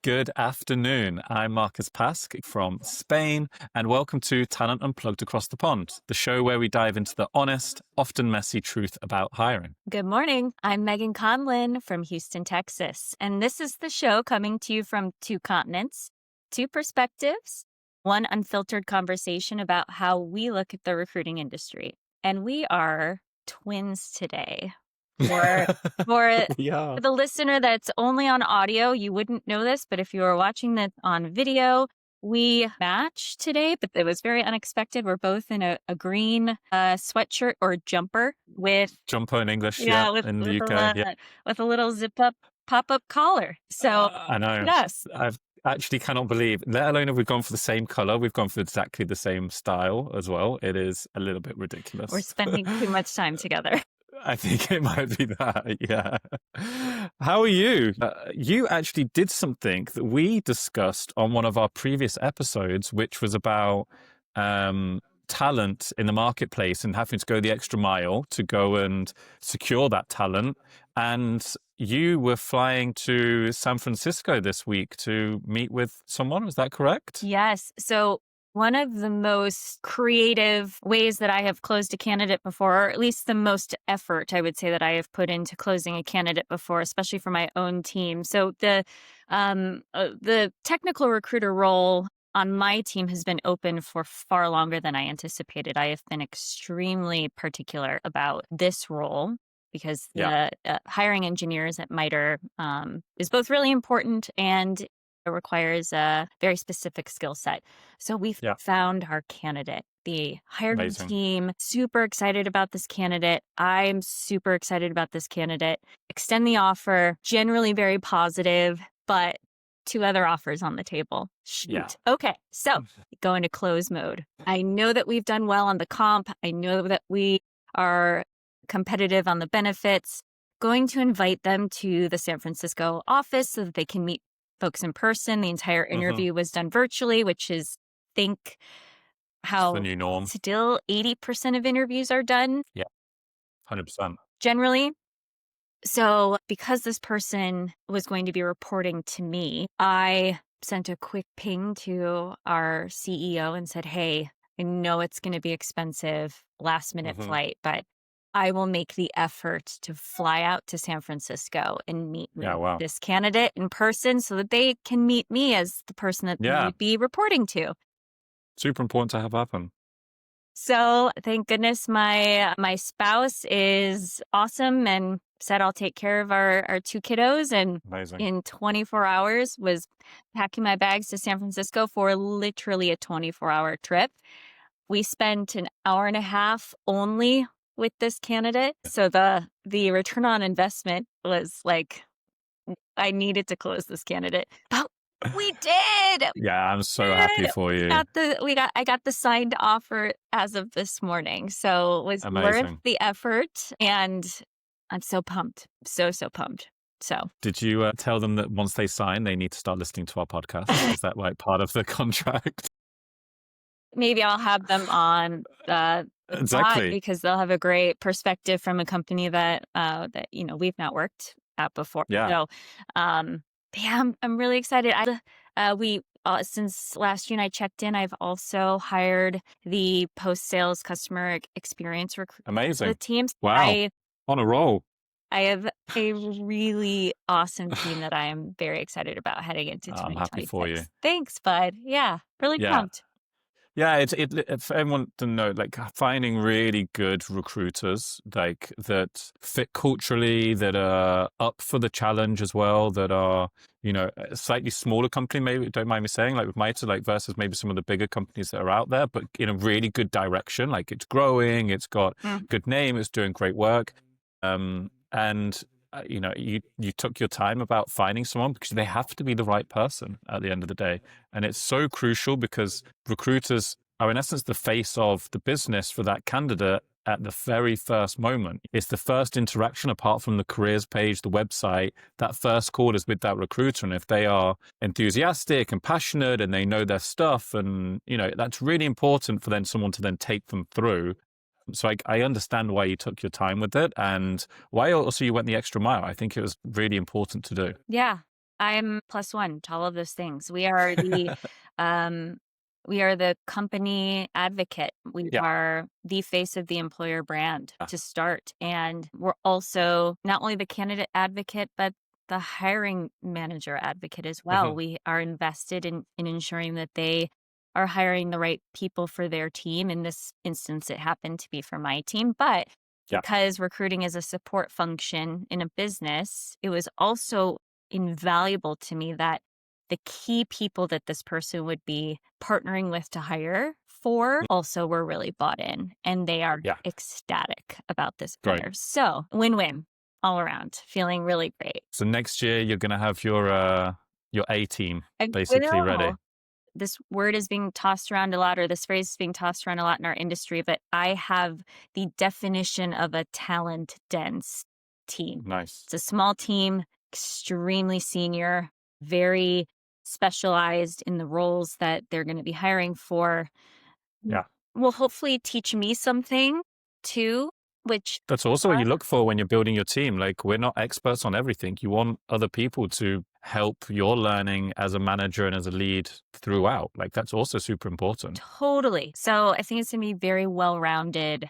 Good afternoon. I'm Marcus Pask from Spain, and welcome to Talent Unplugged Across the Pond, the show where we dive into the honest, often messy truth about hiring. Good morning. I'm Megan Conlon from Houston, Texas, and this is the show coming to you from two continents, two perspectives, one unfiltered conversation about how we look at the recruiting industry. And we are twins today. For We are. the listener that's only on audio, you wouldn't know this, but if you are watching this on video, we match today, but it was very unexpected. We're both in a green sweatshirt or jumper with Jumper in English, with in the with UK, a with a little zip up pop up collar. So I know. yes, I actually cannot believe, let alone if we've gone for the same color, we've gone for exactly the same style as well. It is a little bit ridiculous. we're spending too much time together. I think it might be that, yeah. How are you? You actually did something that we discussed on one of our previous episodes, which was about talent in the marketplace and having to go the extra mile to go and secure that talent. And you were flying to San Francisco this week to meet with someone. Is that correct? Yes. So one of the most creative ways that I have closed a candidate before, or at least the most effort I would say that I have put into closing a candidate before, especially for my own team. So the technical recruiter role on my team has been open for far longer than I anticipated. I have been extremely particular about this role because the hiring engineers at MITRE is both really important and it requires a very specific skill set. So we've found our candidate. The hiring Amazing. team, super excited about this candidate. I'm super excited about this candidate. Extend the offer, generally very positive, but two other offers on the table. Shoot. Yeah. Okay, so go into close mode. I know that we've done well on the comp. I know that we are competitive on the benefits. Going to invite them to the San Francisco office so that they can meet folks in person. The entire interview was done virtually, which is, think how the new norm. Still 80% of interviews are done. Yeah, 100%. Generally. So because this person was going to be reporting to me, I sent a quick ping to our CEO and said, hey, I know it's going to be expensive, last minute flight, but I will make the effort to fly out to San Francisco and meet this candidate in person so that they can meet me as the person that they would be reporting to. Super important to have happen. So thank goodness my spouse is awesome and said I'll take care of our two kiddos, and Amazing. in 24 hours was packing my bags to San Francisco for literally a 24-hour trip. We spent an hour and a half only with this candidate. So the return on investment was like, I needed to close this candidate. But we did. Yeah, I'm so happy for you. I got the signed offer as of this morning. So it was worth the effort. And I'm so pumped. So pumped. So did you tell them that once they sign, they need to start listening to our podcast? Is that like part of the contract? Maybe I'll have them on exactly, because they'll have a great perspective from a company that we've not worked at before. Yeah. So, I'm really excited. Since last June I checked in, I've also hired the post-sales customer experience recruiter. Amazing. The teams. Wow. On a roll. I have a really awesome team that I am very excited about heading into 2026. I'm happy for you. Thanks, bud. Yeah, really pumped. Yeah, it's for everyone to know, like finding really good recruiters, like that fit culturally, that are up for the challenge as well, that are, a slightly smaller company, maybe, don't mind me saying, like with MITRE, like versus maybe some of the bigger companies that are out there, but in a really good direction, like it's growing, it's got a good name, it's doing great work. You took your time about finding someone because they have to be the right person at the end of the day. And it's so crucial because recruiters are in essence the face of the business for that candidate at the very first moment. It's the first interaction apart from the careers page, the website. That first call is with that recruiter. And if they are enthusiastic and passionate and they know their stuff, and that's really important for someone to then take them through. So I understand why you took your time with it and why also you went the extra mile. I think it was really important to do. Yeah. I'm +1 to all of those things. Um, we are the company advocate. We Yeah. are the face of the employer brand Yeah. to start. And we're also not only the candidate advocate, but the hiring manager advocate as well. Mhm. We are invested in ensuring that they are hiring the right people for their team. In this instance, it happened to be for my team, but Yeah. because recruiting is a support function in a business, it was also invaluable to me that the key people that this person would be partnering with to hire for Mm. also were really bought in, and they are Yeah. ecstatic about this Great. hire. So win-win all around, feeling really great. So next year you're going to have your A team I basically ready. will. This word is being tossed around a lot, or this phrase is being tossed around a lot in our industry, but I have the definition of a talent dense team. Nice. It's a small team, extremely senior, very specialized in the roles that they're going to be hiring for. Yeah. Will hopefully teach me something too, which That's also what you look for when you're building your team. Like, we're not experts on everything. You want other people to help your learning as a manager and as a lead throughout. Like, that's also super important. totally. So I think it's going to be a very well-rounded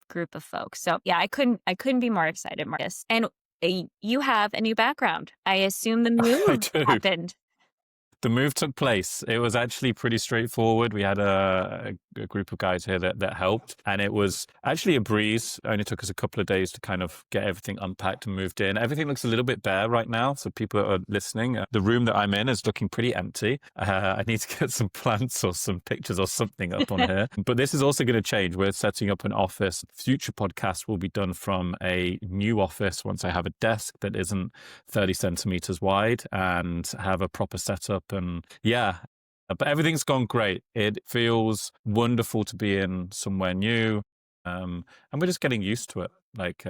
group of folks. So yeah, I couldn't be more excited, Marcus. And you have a new background. I assume the I move do. happened. The move took place. It was actually pretty straightforward. We had a group of guys here that helped, and it was actually a breeze. It only took us a couple of days to kind of get everything unpacked and moved in. Everything looks a little bit bare right now, so people that are listening, the room that I'm in is looking pretty empty. I need to get some plants or some pictures or something up on here. But this is also going to change. We're setting up an office. Future podcasts will be done from a new office once I have a desk that isn't 30 centimeters wide and have a proper setup. And yeah, but everything's gone great. It feels wonderful to be in somewhere new. And we're just getting used to it. Like,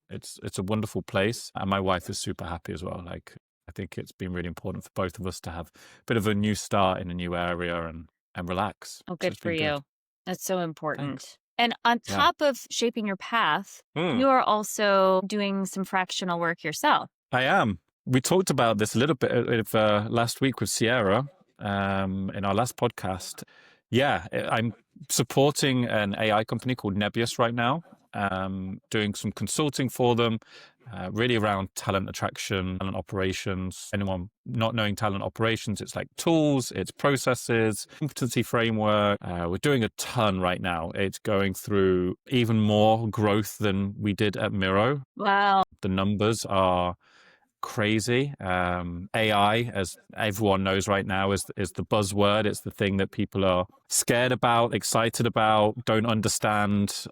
it's a wonderful place. And my wife is super happy as well. Like, I think it's been really important for both of us to have a bit of a new start in a new area and relax. Oh, So good it's for been good. you. That's so Thanks. important. And on Yeah. top of shaping your path, Mm. you are also doing some fractional work yourself. I am. We talked about this a little bit of last week with Sierra in our last podcast. Yeah, I'm supporting an AI company called Nebius right now, doing some consulting for them, really around talent attraction, talent operations. Anyone not knowing talent operations, it's like tools, it's processes, competency framework. We're doing a ton right now. It's going through even more growth than we did at Miro. Wow. The numbers are crazy. AI, as everyone knows right now, is the buzzword. It's the thing that people are scared about, excited about, don't understand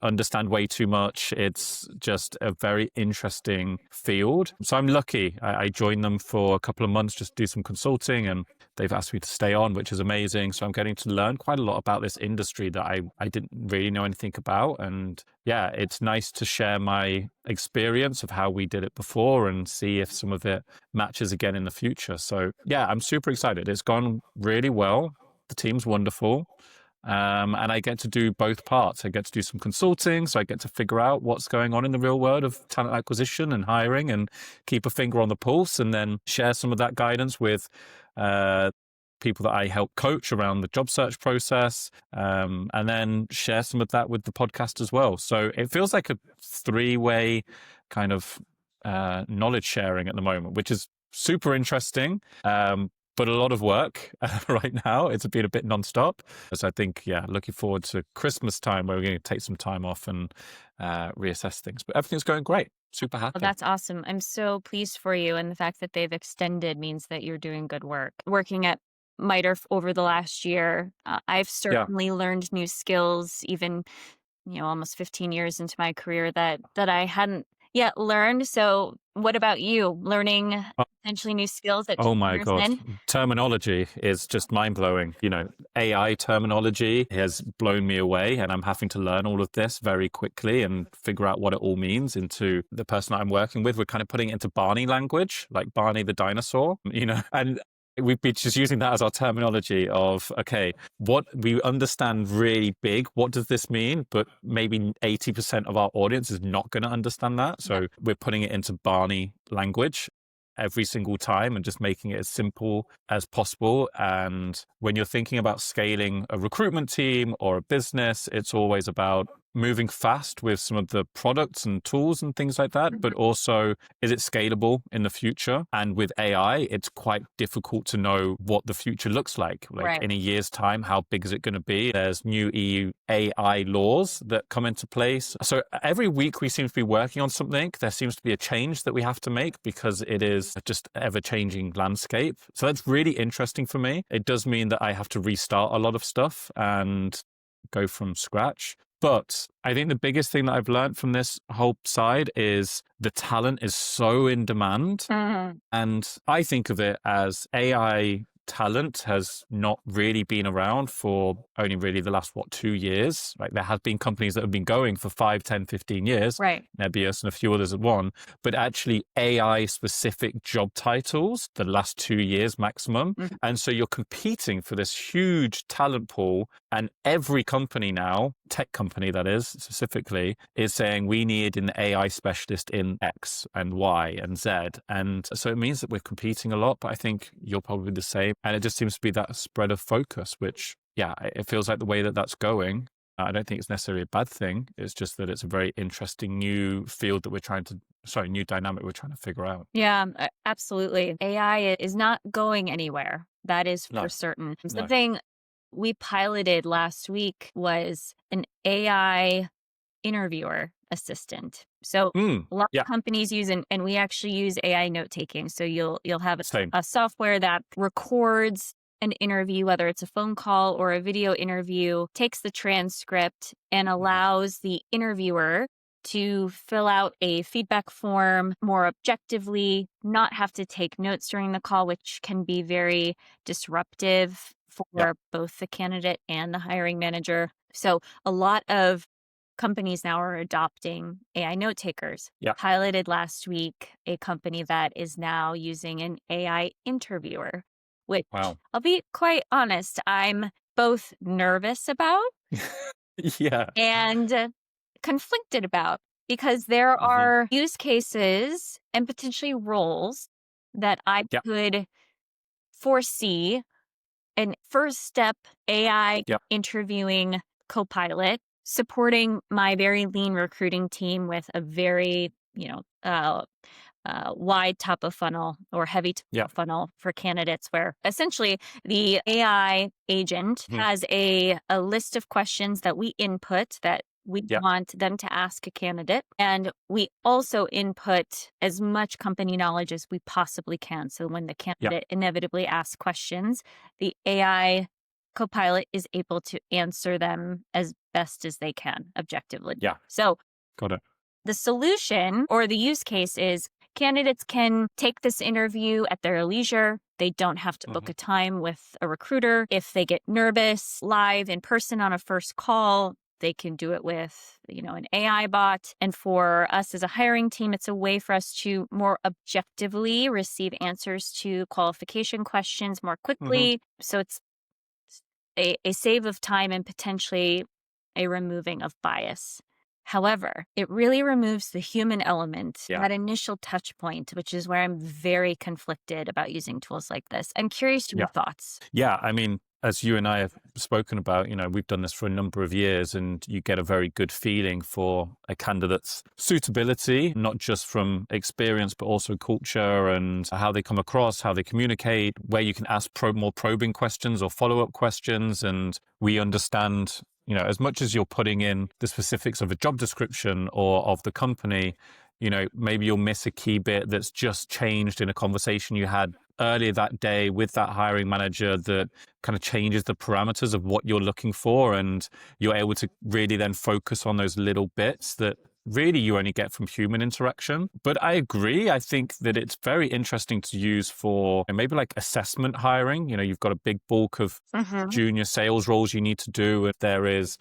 way too much. It's just a very interesting field. So I'm lucky. I joined them for a couple of months just to do some consulting, and they've asked me to stay on, which is amazing. So I'm getting to learn quite a lot about this industry that I didn't really know anything about. And yeah, it's nice to share my experience of how we did it before and see if some of it matches again in the future. So yeah, I'm super excited. It's gone really well. The team's wonderful. And I get to do both parts. I get to do some consulting, so I get to figure out what's going on in the real world of talent acquisition and hiring and keep a finger on the pulse, and then share some of that guidance with people that I help coach around the job search process, and then share some of that with the podcast as well. So it feels like a three-way kind of knowledge sharing at the moment, which is super interesting. But a lot of work right now. It's been a bit nonstop. So I think, yeah, looking forward to Christmas time where we're going to take some time off and reassess things. But everything's going great. Super happy. Well, that's awesome. I'm so pleased for you. And the fact that they've extended means that you're doing good work. Working at MITRE over the last year, I've certainly learned new skills, even, almost 15 years into my career that I hadn't yet learned. So what about you? Learning potentially new skills at Oh 10 my years God. in? Terminology is just mind blowing. AI terminology has blown me away, and I'm having to learn all of this very quickly and figure out what it all means into the person I'm working with. We're kind of putting it into Barney language, like Barney the dinosaur, and we've been just using that as our terminology of, okay, what we understand really big, what does this mean? But maybe 80% of our audience is not going to understand that. So we're putting it into Barney language. every single time and just making it as simple as possible. And when you're thinking about scaling a recruitment team or a business, it's always about moving fast with some of the products and tools and things like that, but also, is it scalable in the future? And with AI, it's quite difficult to know what the future looks like. Like in a year's time, how big is it going to be? There's new EU AI laws that come into place. So every week we seem to be working on something. There seems to be a change that we have to make because it is just an ever-changing landscape. So that's really interesting for me. It does mean that I have to restart a lot of stuff and go from scratch. But I think the biggest thing that I've learned from this whole side is the talent is so in demand. And I think of it as AI talent has not really been around for only really the last, 2 years. Like there have been companies that have been going for 5, 10, 15 years, Nebius and a few others at one, but actually AI specific job titles, the last 2 years maximum. And so you're competing for this huge talent pool, and every company now, tech company that is specifically, is saying we need an AI specialist in X and Y and Z. And so it means that we're competing a lot, but I think you're probably the same. And it just seems to be that spread of focus, which, yeah, it feels like the way that that's going. I don't think it's necessarily a bad thing. It's just that it's a very interesting new field that new dynamic we're trying to figure out. Yeah, absolutely. AI is not going anywhere. That is for certain. Something we piloted last week was an AI interviewer assistant. So a lot of companies use, and we actually use AI note taking. So you'll have a software that records an interview, whether it's a phone call or a video interview, takes the transcript and allows the interviewer to fill out a feedback form more objectively, not have to take notes during the call, which can be very disruptive for both the candidate and the hiring manager. So a lot of companies now are adopting AI note takers. Piloted last week a company that is now using an AI interviewer, which I'll be quite honest, I'm both nervous about and conflicted about, because there are use cases and potentially roles that I could foresee an first step AI interviewing co-pilot supporting my very lean recruiting team with a very, wide top of funnel or heavy top of funnel for candidates, where essentially the AI agent has a list of questions that we input that we want them to ask a candidate. And we also input as much company knowledge as we possibly can. So when the candidate inevitably asks questions, the AI co-pilot is able to answer them as best as they can objectively. So got it. The solution or the use case is candidates can take this interview at their leisure. They don't have to book a time with a recruiter. If they get nervous live in person on a first call, they can do it with, an AI bot. And for us as a hiring team, it's a way for us to more objectively receive answers to qualification questions more quickly. So it's a save of time and potentially a removing of bias. However, it really removes the human element, that initial touch point, which is where I'm very conflicted about using tools like this. I'm curious to your thoughts. Yeah, I mean, as you and I have spoken about, we've done this for a number of years, and you get a very good feeling for a candidate's suitability, not just from experience, but also culture and how they come across, how they communicate, where you can ask more probing questions or follow-up questions. And we understand, as much as you're putting in the specifics of a job description or of the company, maybe you'll miss a key bit that's just changed in a conversation you had earlier that day with that hiring manager that kind of changes the parameters of what you're looking for. And you're able to really then focus on those little bits that really you only get from human interaction. But I agree. I think that it's very interesting to use for maybe like assessment hiring. You've got a big bulk of junior sales roles you need to do. If there is,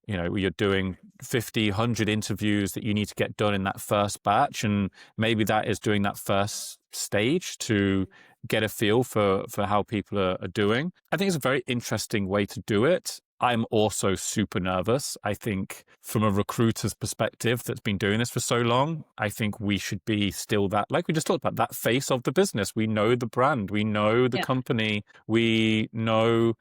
you're doing 50, 100 interviews that you need to get done in that first batch. And maybe that is doing that first stage to get a feel for how people are doing. I think it's a very interesting way to do it. I'm also super nervous. I think from a recruiter's perspective that's been doing this for so long, I think we should be still that, like we just talked about, that face of the business. We know the brand, we know the company, we know,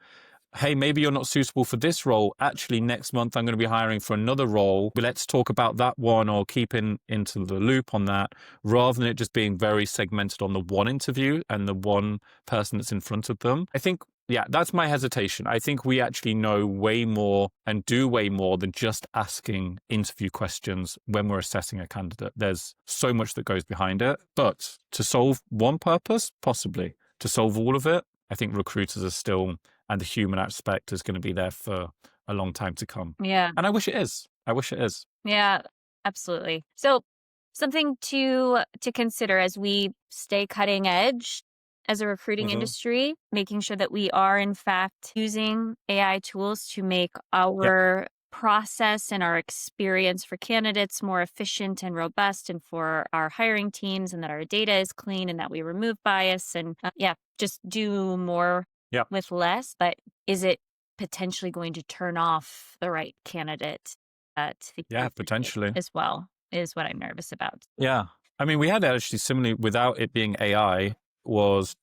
hey, maybe you're not suitable for this role. Actually, next month I'm going to be hiring for another role. But let's talk about that one, or keep into the loop on that, rather than it just being very segmented on the one interview and the one person that's in front of them. I think, yeah, that's my hesitation. I think we actually know way more and do way more than just asking interview questions when we're assessing a candidate. There's so much that goes behind it. But to solve one purpose, possibly. To solve all of it, I think recruiters are still, and the human aspect is going to be there for a long time to come. Yeah. And I wish it is. I wish it is. Yeah, absolutely. So something to consider as we stay cutting edge as a recruiting industry, making sure that we are in fact using AI tools to make our process and our experience for candidates more efficient and robust, and for our hiring teams, and that our data is clean, and that we remove bias, and just do more with less. But is it potentially going to turn off the right candidate potentially as well, is what I'm nervous about. Yeah. I mean, we had actually similarly, without it being AI, was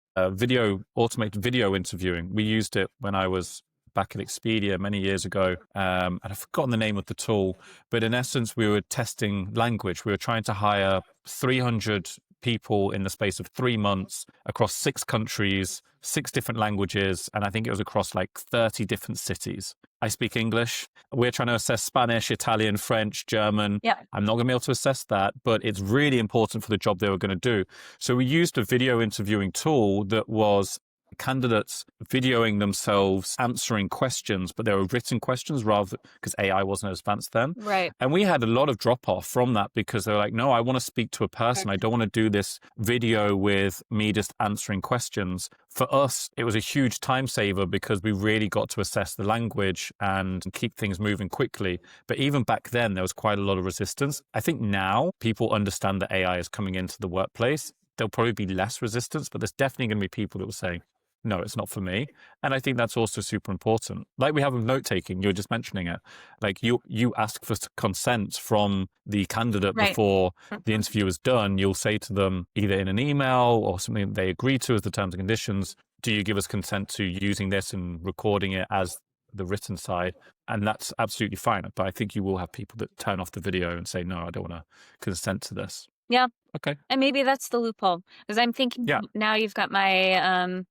automated video interviewing. We used it when I was back at Expedia many years ago. And I've forgotten the name of the tool, but in essence, we were testing language. We were trying to hire 300 people in the space of 3 months across 6 countries, 6 different languages. And I think it was across like 30 different cities. I speak English. We're trying to assess Spanish, Italian, French, German. I'm not going to be able to assess that, but it's really important for the job they were going to do. So we used a video interviewing tool that was candidates videoing themselves answering questions, but they were written questions rather, because AI wasn't as advanced then. Right. And we had a lot of drop off from that, because they're like, no, I want to speak to a person. I don't want to do this video with me just answering questions. For us, it was a huge time saver, because we really got to assess the language and keep things moving quickly. But even back then, there was quite a lot of resistance. I think now people understand that AI is coming into the workplace. There'll probably be less resistance, but there's definitely going to be people that will say, no, it's not for me. And I think that's also super important. Like we have with note taking, you were just mentioning it. Like you ask for consent from the candidate before the interview is done. You'll say to them either in an email or something that they agree to as the terms and conditions, do you give us consent to using this and recording it as the written side? And that's absolutely fine. But I think you will have people that turn off the video and say, no, I don't want to consent to this. Yeah. Okay. And maybe that's the loophole, because I'm thinking now you've got my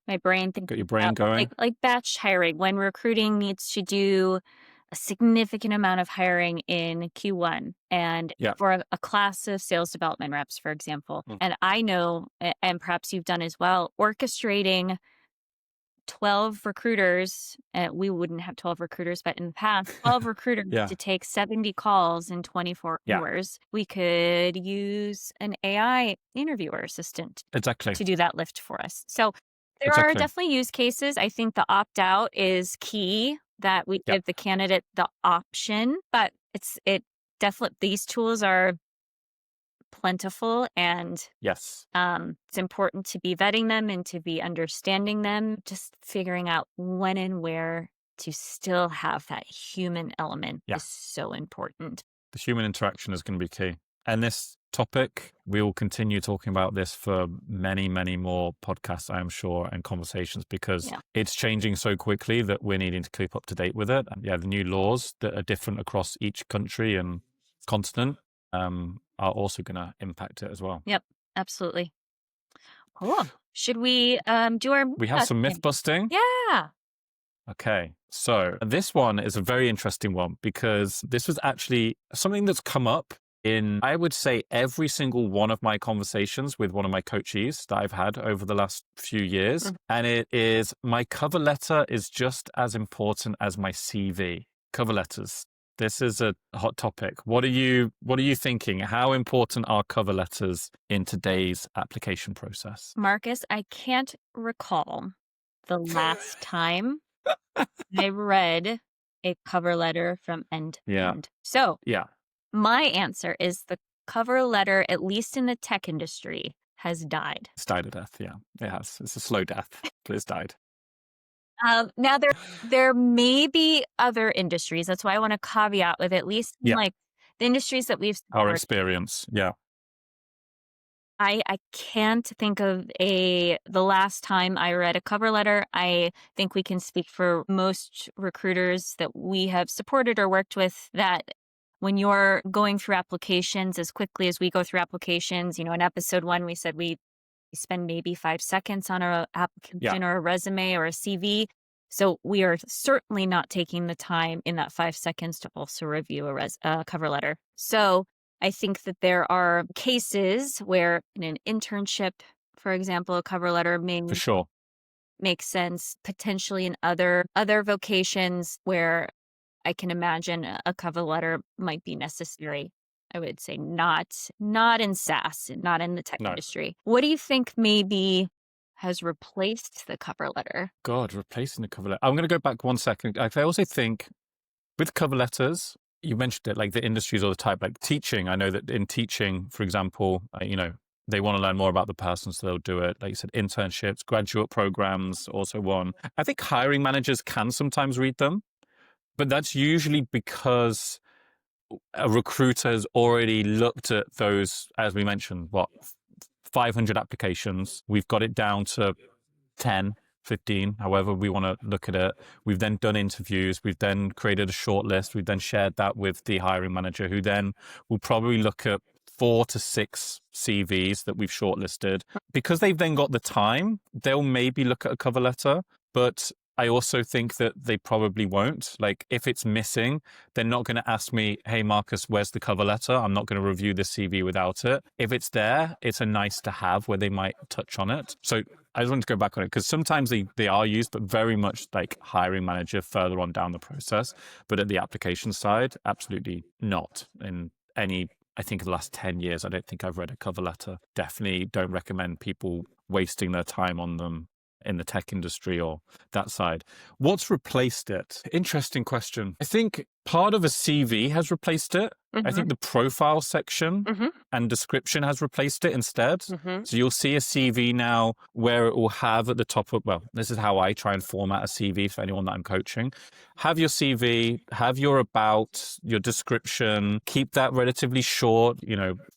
my brain thinking. Got your brain going. Like batch hiring, when recruiting needs to do a significant amount of hiring in Q1 and for a class of sales development reps, for example. And I know, and perhaps you've done as well, orchestrating 12 recruiters. We wouldn't have 12 recruiters, but in the past, 12 recruiters to take 70 calls in 24 hours. We could use an AI interviewer assistant to do that lift for us. So there are definitely use cases. I think the opt-out is key, that we give the candidate the option, but it definitely, these tools are plentiful, and it's important to be vetting them and to be understanding them, just figuring out when and where to still have that human element is so important. The human interaction is going to be key. And this topic, we will continue talking about this for many, many more podcasts, I am sure, and conversations, because it's changing so quickly that we're needing to keep up to date with it. And the new laws that are different across each country and continent are also going to impact it as well. Yep, absolutely. Cool. Should we do our... We have some myth busting. Yeah. Okay, so this one is a very interesting one, because this was actually something that's come up in, I would say, every single one of my conversations with one of my coachees that I've had over the last few years. And it is, my cover letter is just as important as my CV. Cover letters. This is a hot topic. What are you thinking? How important are cover letters in today's application process? Marcus, I can't recall the last time I read a cover letter from end to end. So my answer is the cover letter, at least in the tech industry, has died. It's died a death, it has. It's a slow death, but it's died. Now there may be other industries. That's why I want to caveat with at least in, Yeah. like the industries that we've Our supported. experience. Yeah. I can't think of the last time I read a cover letter. I think we can speak for most recruiters that we have supported or worked with that when you're going through applications as quickly as we go through applications, in episode 1, we said we spend maybe 5 seconds on a Yeah. application or a resume or a CV. So we are certainly not taking the time in that 5 seconds to also review a cover letter. So I think that there are cases where in an internship, for example, a cover letter may For sure. make sense. Potentially in other vocations where I can imagine a cover letter might be necessary. I would say not in SaaS, not in the tech No. industry. What do you think maybe has replaced the cover letter? God, replacing the cover letter. I'm going to go back 1 second. I also think with cover letters, you mentioned it, like the industries or the type, like teaching. I know that in teaching, for example, they want to learn more about the person, so they'll do it. Like you said, internships, graduate programs, also one. I think hiring managers can sometimes read them, but that's usually because a recruiter has already looked at those, as we mentioned, 500 applications. We've got it down to 10, 15, however we want to look at it. We've then done interviews. We've then created a short list. We've then shared that with the hiring manager, who then will probably look at 4 to 6 CVs that we've shortlisted. Because they've then got the time, they'll maybe look at a cover letter, but I also think that they probably won't. Like if it's missing, they're not going to ask me, hey, Marcus, where's the cover letter? I'm not going to review the CV without it. If it's there, it's a nice to have where they might touch on it. So I just want to go back on it because sometimes they are used, but very much like hiring manager further on down the process. But at the application side, absolutely not. In any, I think in the last 10 years, I don't think I've read a cover letter. Definitely don't recommend people wasting their time on them in the tech industry or that side. What's replaced it? Interesting question. I think part of a CV has replaced it. I think the profile section and description has replaced it instead. So you'll see a CV now where it will have at the top of, well, this is how I try and format a CV for anyone that I'm coaching. Have your CV, have your about, your description, keep that relatively short,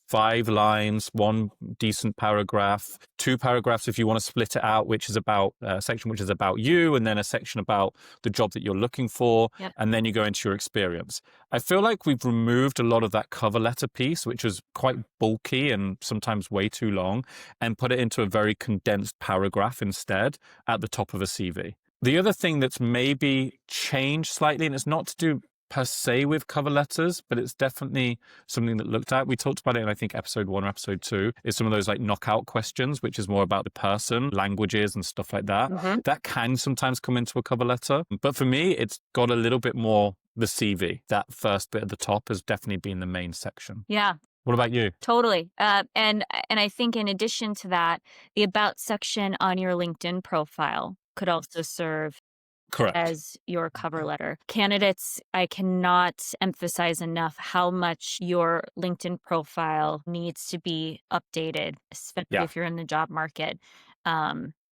5 lines, 1 decent paragraph, 2 paragraphs if you want to split it out, which is about a section which is about you, and then a section about the job that you're looking for, and then you go into your experience. I feel like we've removed a lot of that cover letter piece, which was quite bulky and sometimes way too long, and put it into a very condensed paragraph instead at the top of a CV. The other thing that's maybe changed slightly, and it's not to do per se with cover letters, but it's definitely something that looked at. We talked about it in, I think, episode 1 or episode 2, is some of those like knockout questions, which is more about the person, languages and stuff like that. That can sometimes come into a cover letter. But for me, it's got a little bit more the CV. That first bit at the top has definitely been the main section. Yeah. What about you? Totally. And I think in addition to that, the about section on your LinkedIn profile could also serve Correct. as your cover letter. Candidates, I cannot emphasize enough how much your LinkedIn profile needs to be updated, especially if you're in the job market.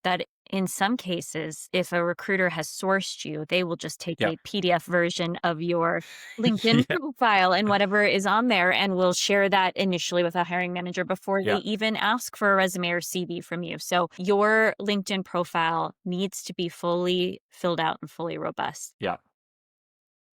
That in some cases, if a recruiter has sourced you, they will just take a PDF version of your LinkedIn profile and whatever is on there, and will share that initially with a hiring manager before they even ask for a resume or CV from you. So your LinkedIn profile needs to be fully filled out and fully robust. Yeah.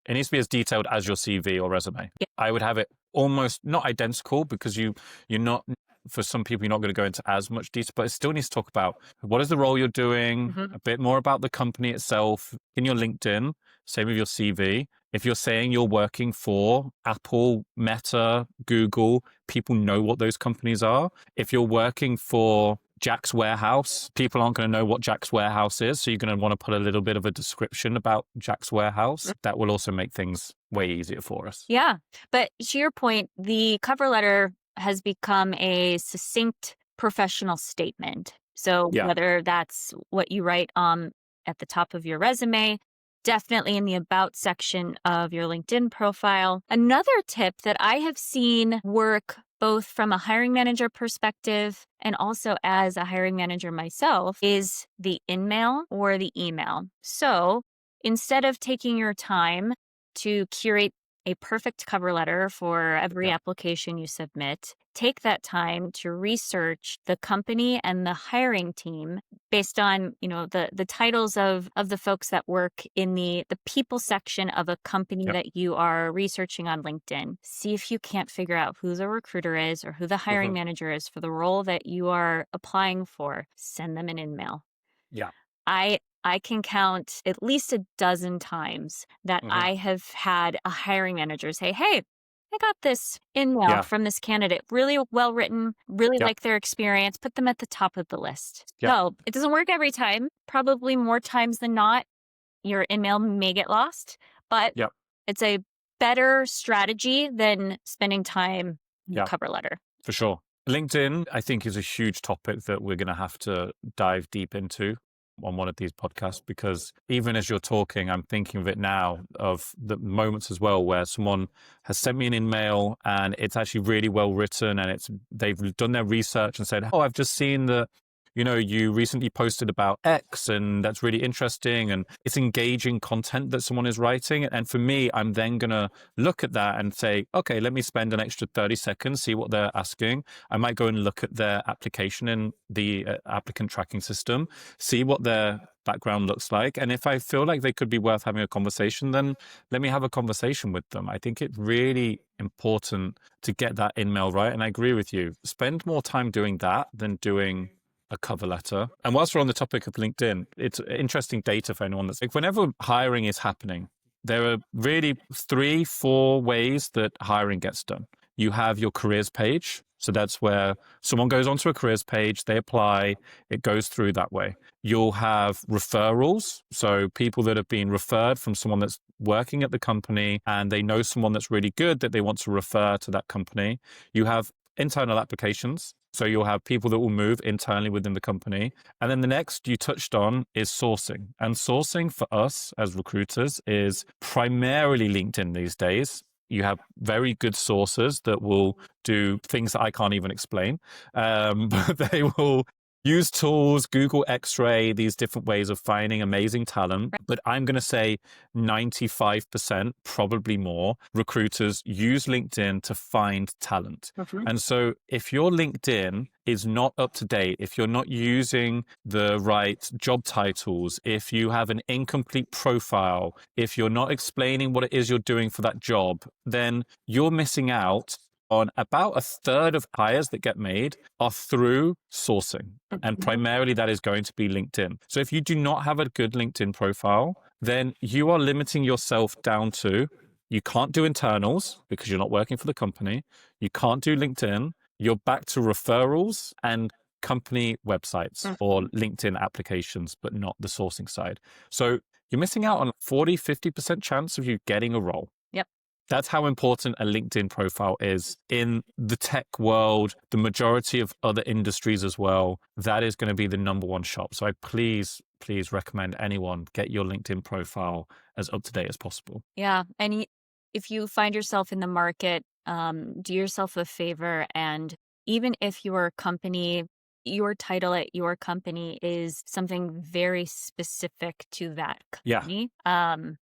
It needs to be as detailed as your CV or resume. I would have it almost not identical because you're not, for some people, you're not going to go into as much detail, but it still needs to talk about what is the role you're doing, a bit more about the company itself in your LinkedIn, same with your CV. If you're saying you're working for Apple, Meta, Google, people know what those companies are. If you're working for Jack's Warehouse, people aren't going to know what Jack's Warehouse is. So you're going to want to put a little bit of a description about Jack's Warehouse. That will also make things way easier for us. Yeah. But to your point, the cover letter has become a succinct professional statement. So whether that's what you write at the top of your resume, definitely in the about section of your LinkedIn profile. Another tip that I have seen work both from a hiring manager perspective and also as a hiring manager myself, is the in-mail or the email. So instead of taking your time to curate a perfect cover letter for every application you submit, take that time to research the company and the hiring team based on, the titles of the folks that work in the people section of a company that you are researching on LinkedIn. See if you can't figure out who the recruiter is or who the hiring manager is for the role that you are applying for. Send them an email. Yeah. I can count at least a dozen times that I have had a hiring manager say, hey, I got this email from this candidate, really well written, really like their experience, put them at the top of the list. So it doesn't work every time. Probably more times than not, your email may get lost, but it's a better strategy than spending time in a cover letter. For sure. LinkedIn, I think, is a huge topic that we're going to have to dive deep into on one of these podcasts, because even as you're talking, I'm thinking of it now, of the moments as well where someone has sent me an email and it's actually really well written, and they've done their research and said, oh, I've just seen that, you recently posted about X and that's really interesting, and it's engaging content that someone is writing. And for me, I'm then going to look at that and say, okay, let me spend an extra 30 seconds, see what they're asking. I might go and look at their application in the applicant tracking system, see what their background looks like. And if I feel like they could be worth having a conversation, then let me have a conversation with them. I think it's really important to get that in-mail right. And I agree with you. Spend more time doing that than doing a cover letter. And whilst we're on the topic of LinkedIn, it's interesting data for anyone that's like, whenever hiring is happening, there are really 3-4 ways that hiring gets done. You have your careers page. So that's where someone goes onto a careers page, they apply, it goes through that way. You'll have referrals. So people that have been referred from someone that's working at the company and they know someone that's really good that they want to refer to that company. You have internal applications. So you'll have people that will move internally within the company. And then the next you touched on is sourcing. And sourcing for us as recruiters is primarily LinkedIn these days. You have very good sources that will do things that I can't even explain, but they will use tools, Google X-ray, these different ways of finding amazing talent. But I'm going to say 95%, probably more, recruiters use LinkedIn to find talent. And so if your LinkedIn is not up to date, if you're not using the right job titles, if you have an incomplete profile, if you're not explaining what it is you're doing for that job, then you're missing out on about 1/3 of hires that get made are through sourcing. And primarily that is going to be LinkedIn. So if you do not have a good LinkedIn profile, then you are limiting yourself down to, you can't do internals because you're not working for the company. You can't do LinkedIn. You're back to referrals and company websites or LinkedIn applications, but not the sourcing side. So you're missing out on 40-50% chance of you getting a role. That's how important a LinkedIn profile is in the tech world, the majority of other industries as well. That is going to be the number one shop. So I please recommend anyone get your LinkedIn profile as up to date as possible. Yeah. And if you find yourself in the market, do yourself a favor. And even if your title at your company is something very specific to that company, I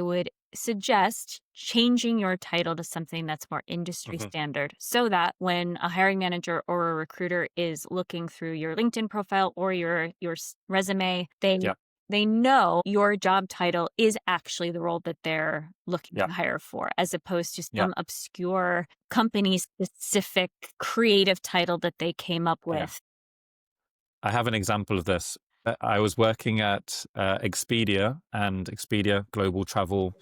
would suggest changing your title to something that's more industry standard, so that when a hiring manager or a recruiter is looking through your LinkedIn profile or your resume, they know your job title is actually the role that they're looking to hire for, as opposed to some obscure company-specific creative title that they came up with. I have an example of this. I was working at Expedia, and Expedia, global travel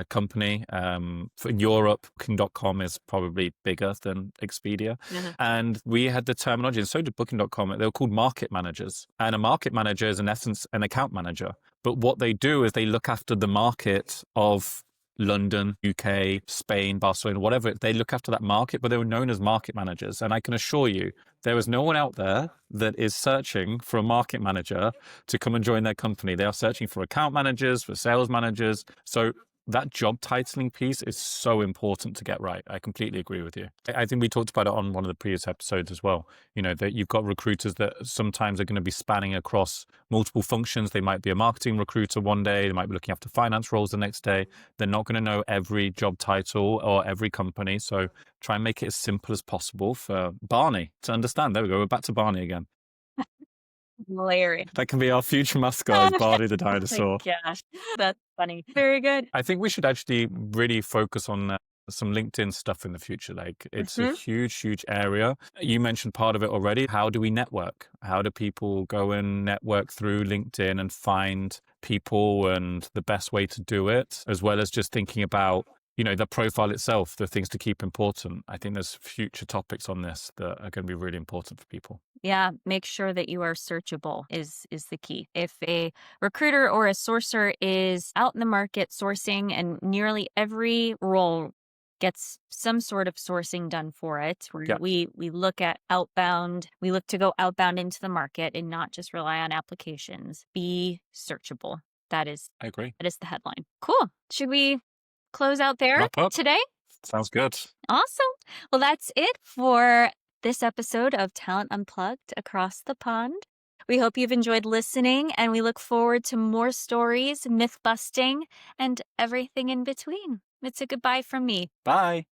company. For Europe, Booking.com is probably bigger than Expedia. And we had the terminology, and so did Booking.com. They were called market managers. And a market manager is, in essence, an account manager. But what they do is they look after the market of London, UK, Spain, Barcelona, whatever. They look after that market, but they were known as market managers. And I can assure you, there is no one out there that is searching for a market manager to come and join their company. They are searching for account managers, for sales managers. So that job titling piece is so important to get right. I completely agree with you. I think we talked about it on one of the previous episodes as well. That you've got recruiters that sometimes are going to be spanning across multiple functions. They might be a marketing recruiter one day. They might be looking after finance roles the next day. They're not going to know every job title or every company. So try and make it as simple as possible for Barney to understand. There we go. We're back to Barney again. Hilarious. That can be our future mascot, is Barney the Oh my dinosaur. gosh, that's funny. Very good. I think we should actually really focus on some LinkedIn stuff in the future. Like, it's a huge, huge area. You mentioned part of it already. How do we network? How do people go and network through LinkedIn and find people, and the best way to do it, as well as just thinking about the profile itself, the things to keep important. I think there's future topics on this that are going to be really important for people. Yeah, make sure that you are searchable is the key. If a recruiter or a sourcer is out in the market sourcing, and nearly every role gets some sort of sourcing done for it, Yeah. we look at outbound, we look to go outbound into the market and not just rely on applications. Be searchable. I agree. That is the headline. Cool. Should we close out there Wrap up. today? Sounds good. Awesome. Well, that's it for this episode of Talent Unplugged Across the Pond. We hope you've enjoyed listening, and we look forward to more stories, myth busting, and everything in between. It's a goodbye from me. Bye.